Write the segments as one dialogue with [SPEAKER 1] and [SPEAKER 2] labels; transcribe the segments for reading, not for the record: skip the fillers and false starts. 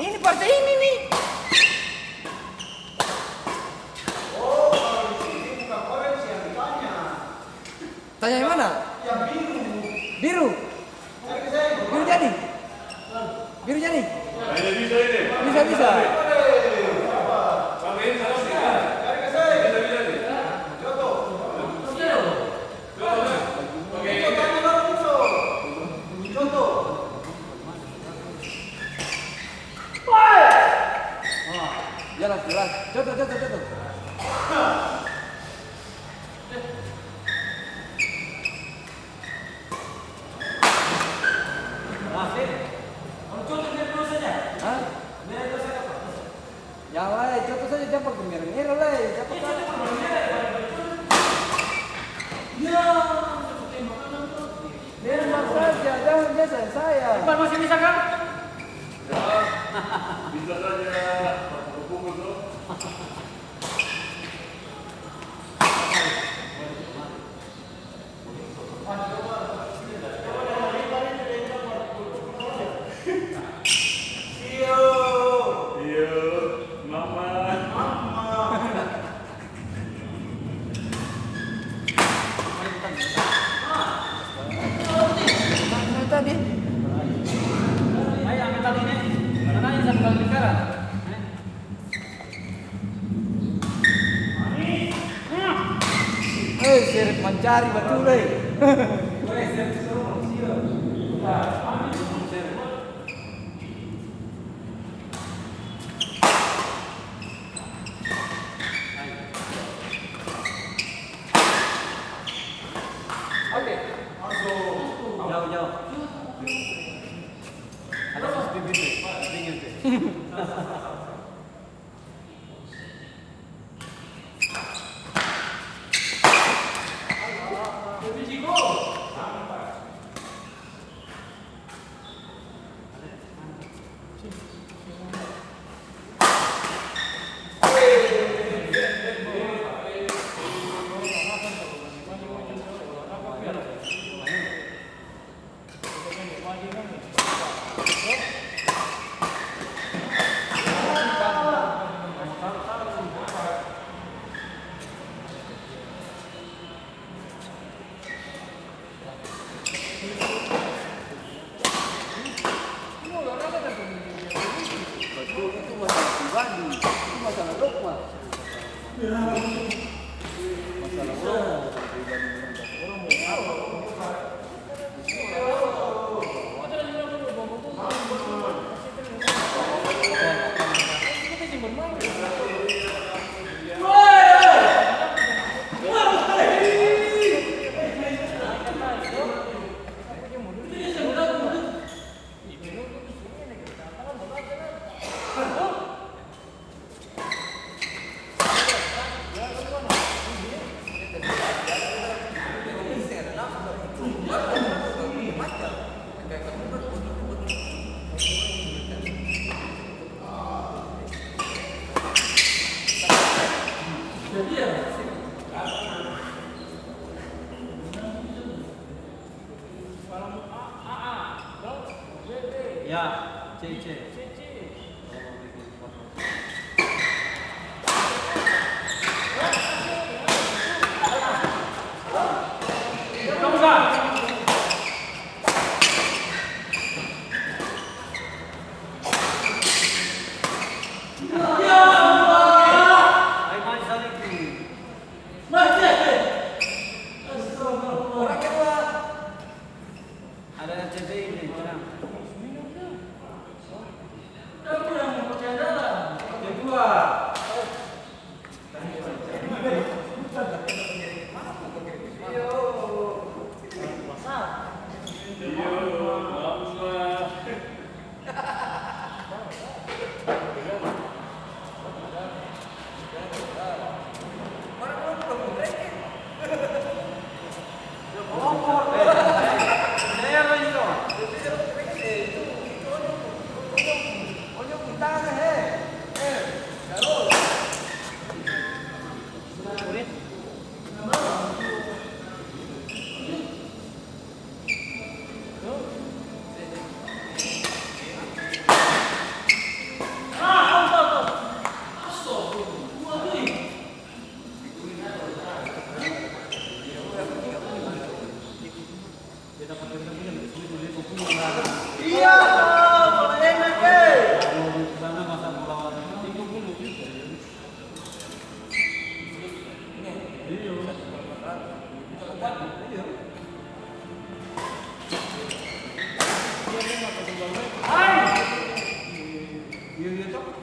[SPEAKER 1] Ini partai ini nih.
[SPEAKER 2] Oh, kalau di sini bukan orange yang ditanya.
[SPEAKER 1] Tanya yang mana?
[SPEAKER 2] Yang biru.
[SPEAKER 1] Biru.
[SPEAKER 2] Cari ke saya.
[SPEAKER 1] Biru jadi. Biru jadi.
[SPEAKER 3] Ini bisa ini.
[SPEAKER 1] Bisa bisa.
[SPEAKER 3] Sampai ini salah sih.
[SPEAKER 2] Cari ke saya.
[SPEAKER 3] Bisa nih.
[SPEAKER 2] Joto.
[SPEAKER 3] Oke.
[SPEAKER 2] Joto tanya dong, Joto. Joto.
[SPEAKER 1] Jalan jalan. Jatuh jatuh jatuh. Hah? Ya lah, jatuh saja jampak gemir-gemir lah, jatuh saja. Nembak saja, jangan biasa saya.
[SPEAKER 4] Iqbal masih bisa kan?
[SPEAKER 3] Bisa saja. Hukum itu. Iya, mama.
[SPEAKER 1] Mana tadi?
[SPEAKER 4] Ayo ambil tali ini. Mana yang satu kali sekarang?
[SPEAKER 1] Sirip mencari betul deh.
[SPEAKER 4] Oke. Jauh-jauh. Ada CCTV itu. Dingin itu.
[SPEAKER 1] Itu masalah pribadi, itu masalah dogma. Masalah orang pribadi
[SPEAKER 4] Ya, C. Kamu kan? Ayo maju saling.
[SPEAKER 1] orang kedua.
[SPEAKER 4] Ada CB ini, tenang.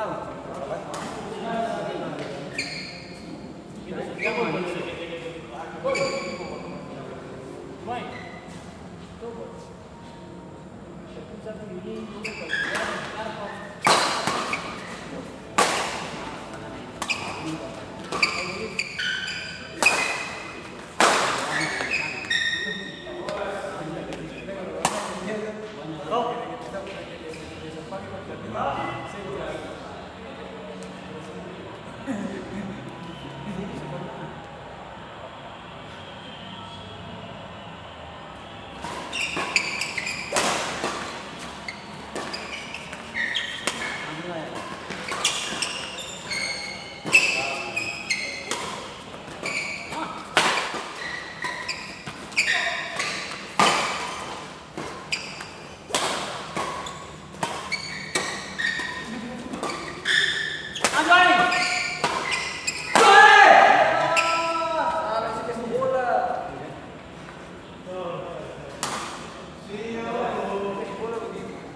[SPEAKER 4] tahu. Jangan.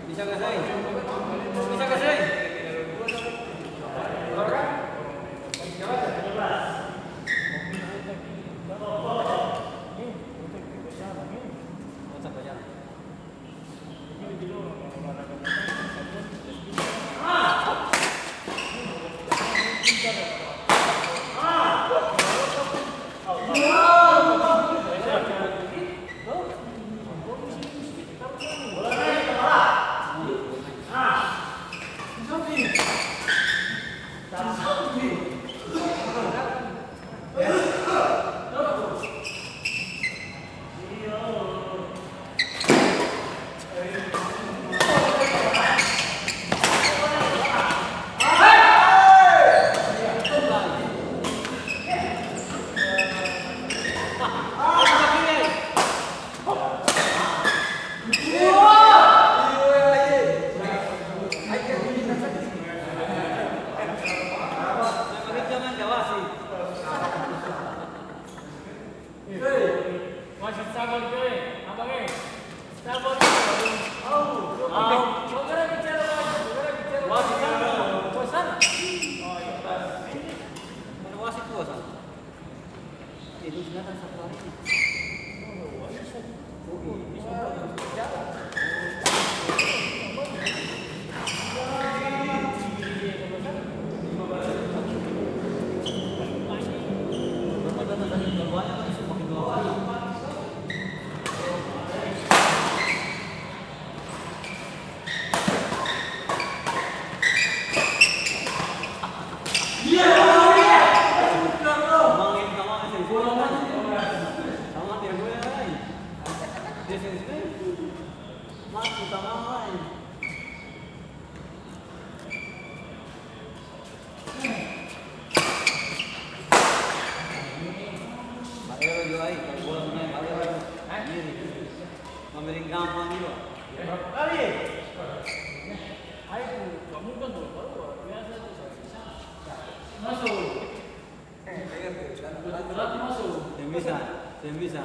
[SPEAKER 4] Bisa nggak saya? Bisa nggak saya? Bisa.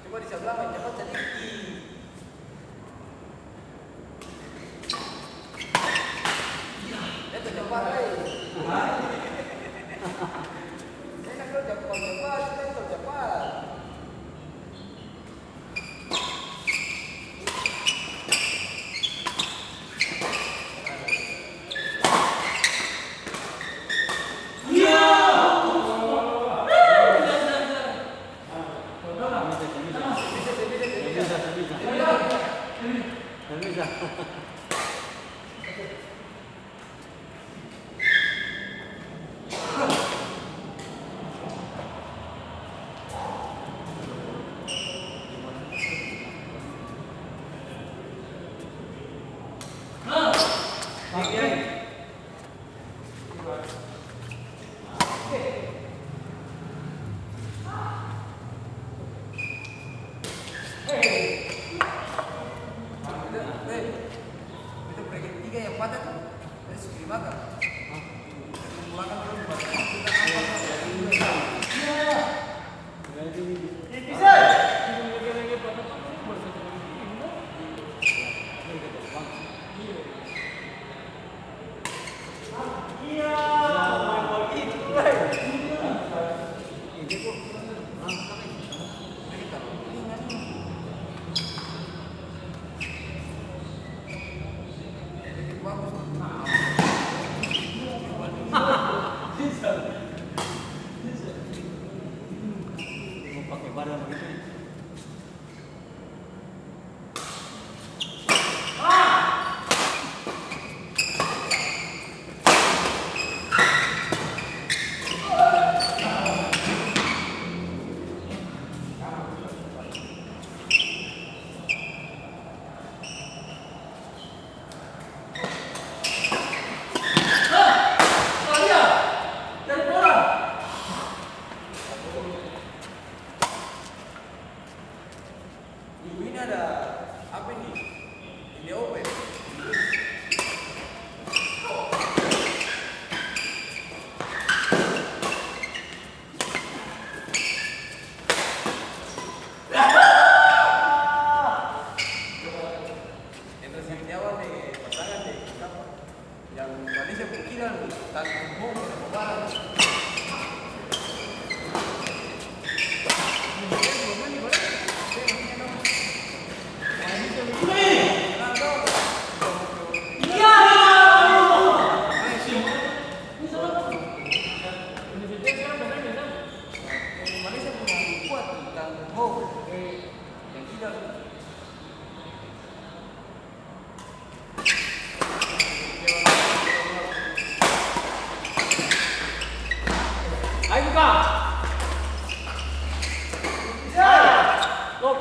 [SPEAKER 1] Coba di sebelah main cepat jadi. Itu cepat enak lo cepat, itu cepat. Bisa.
[SPEAKER 4] badan begitu.
[SPEAKER 1] Ini ada apa ini? Ini open. Itu sih nyawa nih, pasangan nih. Yang Malaysia pikiran tanggung mau barang. Malaysia punya kuat tentang yang tidak.
[SPEAKER 4] Ayo buka. Stop.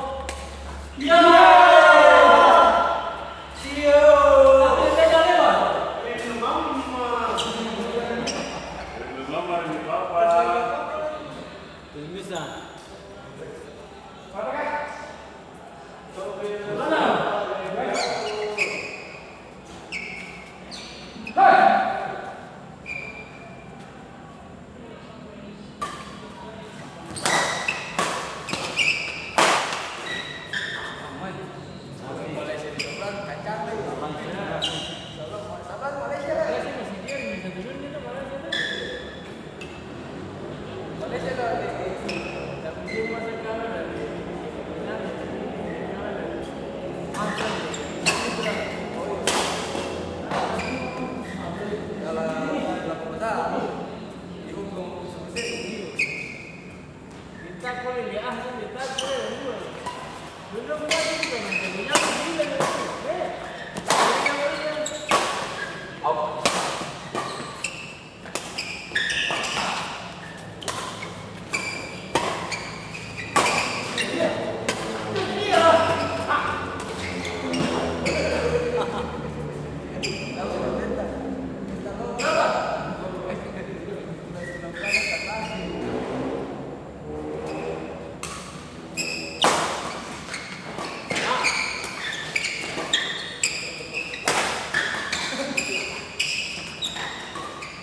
[SPEAKER 3] Mama ini papa.
[SPEAKER 4] Bisa.
[SPEAKER 1] Malaysia di sebelah kacang deh. Sabar Malaysia. Malaysia dah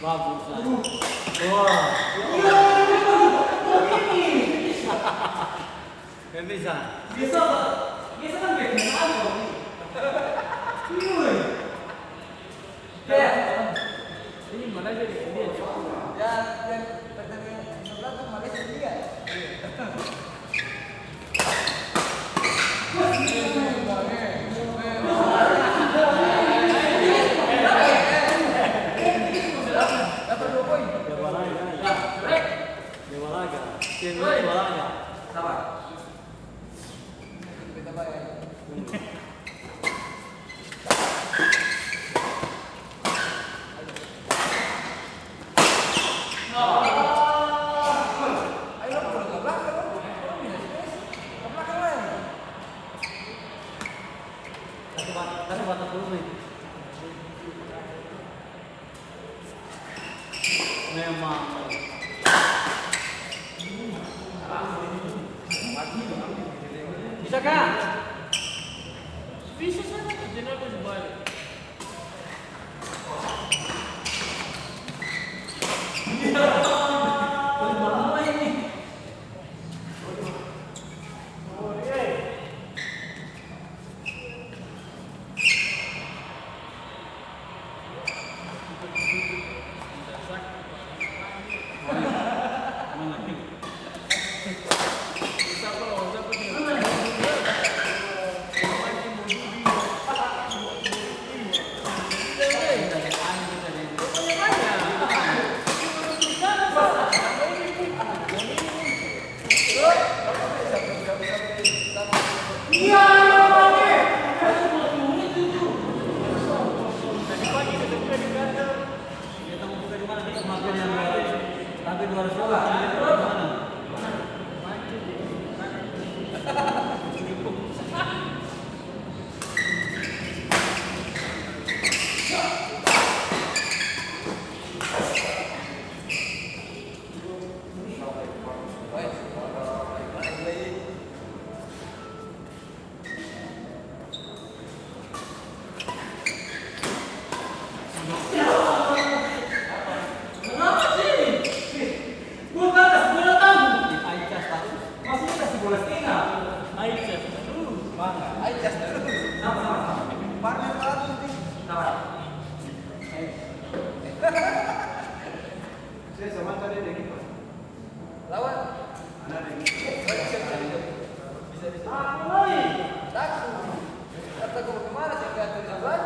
[SPEAKER 4] Bagus. Wah. Bisa.
[SPEAKER 2] Biasa kan kayak gimana dong?
[SPEAKER 4] Ini mana jadi dia?
[SPEAKER 1] ya yang pertandingan sebelah tuh Malaysia dia. Dapat 2 poin.
[SPEAKER 4] Dewa Laga.
[SPEAKER 1] Sabar. Kita bayar. Ayo pulang ke belakang. Ke belakang lagi.
[SPEAKER 4] Kasih batas dulu nih. Memang. Bisa kan? Bisa saja jenak sebalik.
[SPEAKER 2] Bisa kalau
[SPEAKER 1] Lawan. Takut. Kata gue gimana sih nggak terlibat?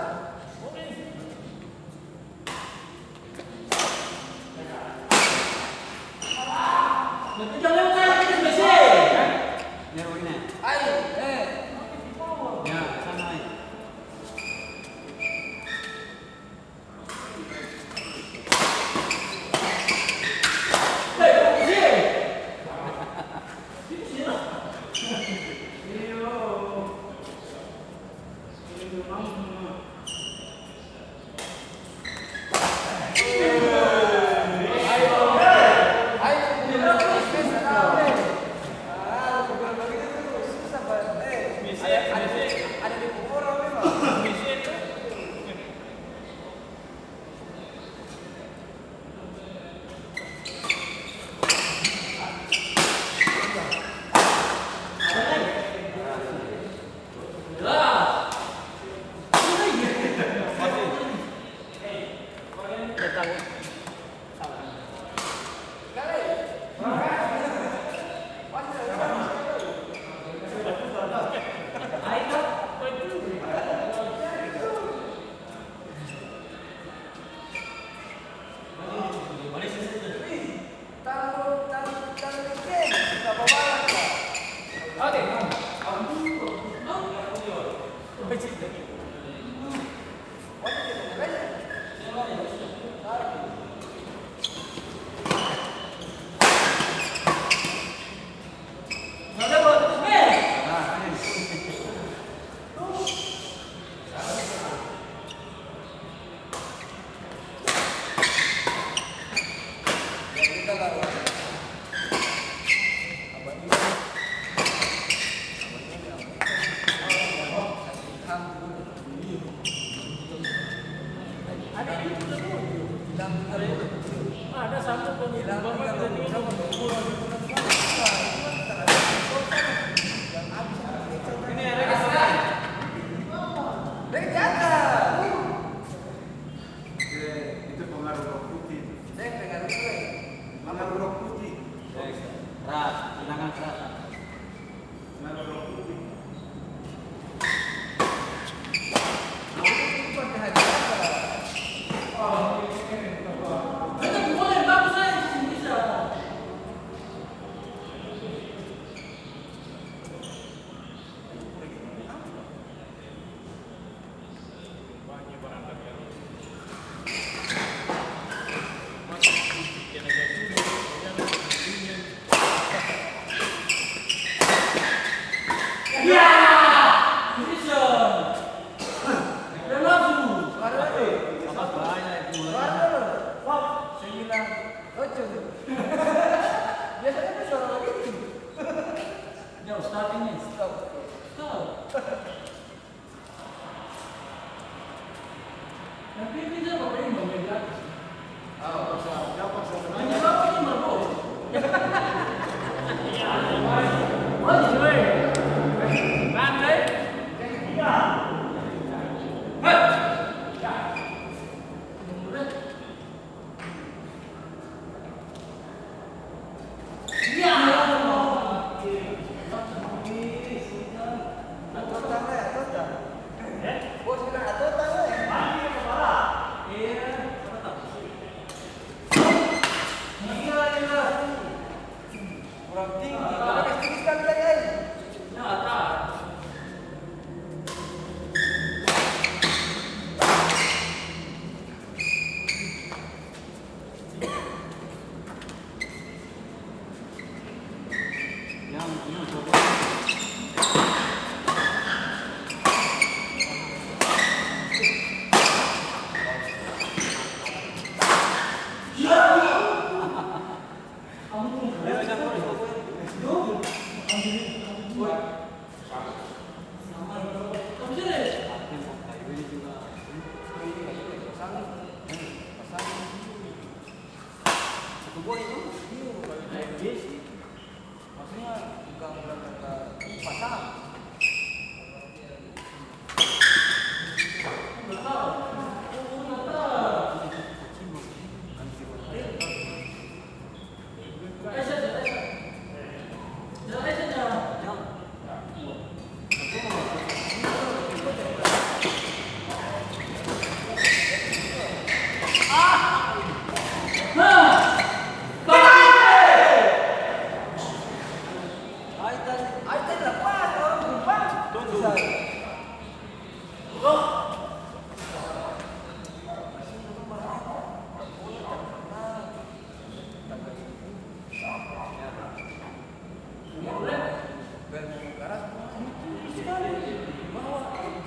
[SPEAKER 4] Ada satu ini
[SPEAKER 2] Itu pengaruh roh putih. Pengaruh roh putih.
[SPEAKER 4] keras, tendangan keras.
[SPEAKER 2] Pengaruh roh putih.
[SPEAKER 1] Biasanya suara begitu.
[SPEAKER 4] Jauh startingnya.
[SPEAKER 1] Stop.
[SPEAKER 4] Tapi ini dia ngapain mau main belakang?
[SPEAKER 2] Dapat
[SPEAKER 4] Hanya bapak ini berbau. Oh, cuy. Pandai. Iya.
[SPEAKER 1] Maksudnya bukan berangkat ke pasar. Berkeras sekali bawa jangan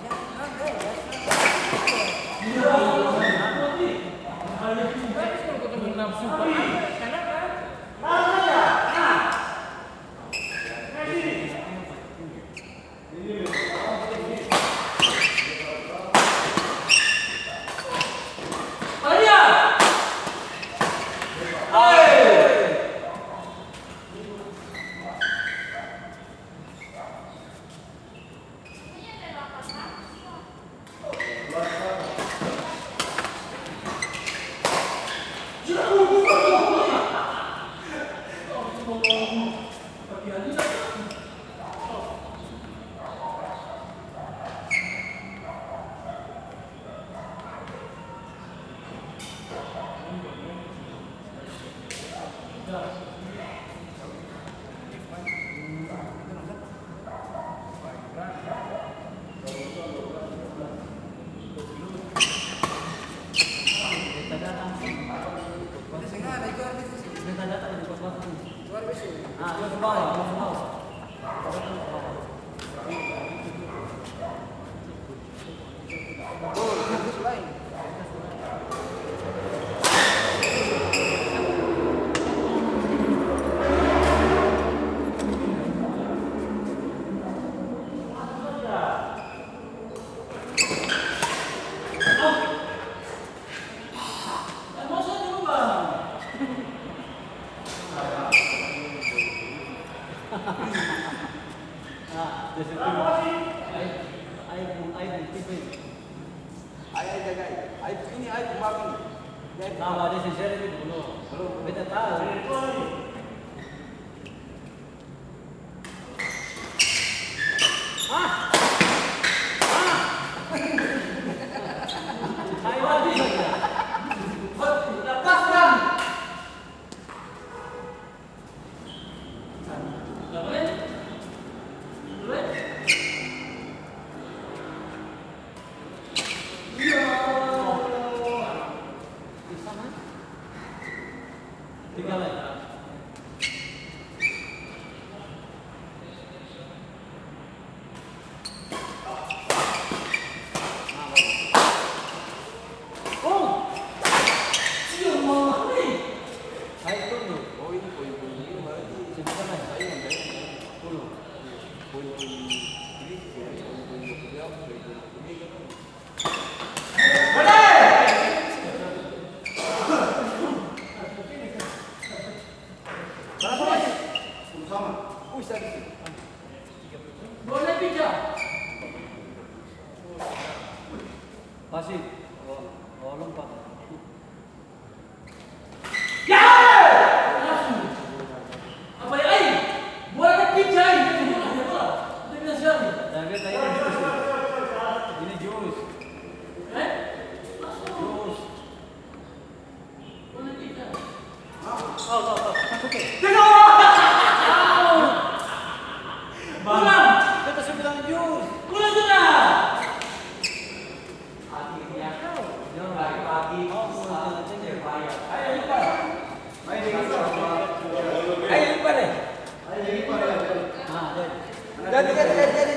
[SPEAKER 4] Masih. Oh, lompat.
[SPEAKER 5] Apa ya ini? Bola pijai. Ini siapa?
[SPEAKER 4] Ini jurus. Jurus.
[SPEAKER 5] Bola pijai. Bola.
[SPEAKER 4] Kita sudah bilang jurus.
[SPEAKER 5] Bola sudah.
[SPEAKER 4] Jadi